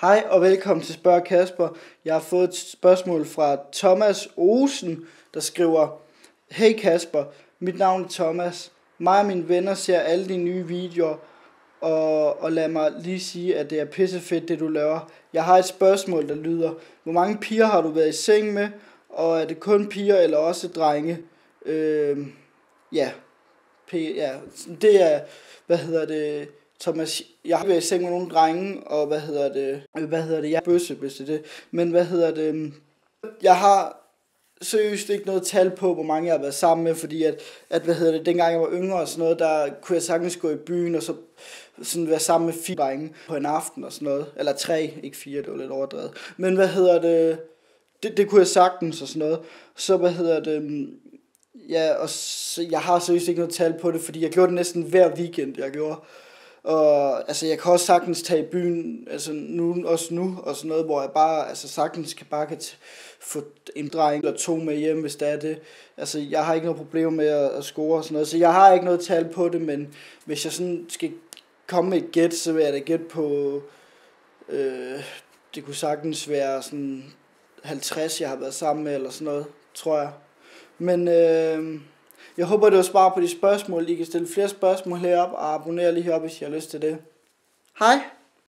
Hej og velkommen til Spørg Kasper. Jeg har fået et spørgsmål fra Thomas Olsen, der skriver: Hey Kasper, mit navn er Thomas. Mig og mine venner ser alle de nye videoer, og lad mig lige sige, at det er pissefedt, det du laver. Jeg har et spørgsmål, der lyder: Hvor mange piger har du været i seng med, og er det kun piger eller også drenge? Ja, det er, Thomas, jeg har været i seng med nogle drenge, og jeg er bøsse, hvis det er det. Men jeg har seriøst ikke noget tal på, hvor mange jeg har været sammen med, fordi dengang jeg var yngre og sådan noget, der kunne jeg sagtens gå i byen, og så sådan være sammen med 4 drenge på en aften og sådan noget. Eller 3, ikke 4, det var lidt overdrevet. Men det kunne jeg sagtens og sådan noget. Så ja, og jeg har seriøst ikke noget tal på det, fordi jeg gjorde det næsten hver weekend, jeg gjorde. Og altså, jeg kan også sagtens tage i byen, altså nu og sådan noget, hvor jeg bare, altså sagtens kan få en dreng eller 2 med hjem, hvis det er det. Altså, jeg har ikke noget problem med at score og sådan noget, så jeg har ikke noget tal på det, men hvis jeg sådan skal komme med et gæt, så vil jeg da gætte på, det kunne sagtens være sådan 50, jeg har været sammen med, eller sådan noget, tror jeg. Men jeg håber, det var svar på de spørgsmål. I kan stille flere spørgsmål heroppe og abonnere lige heroppe, hvis I har lyst til det. Hej!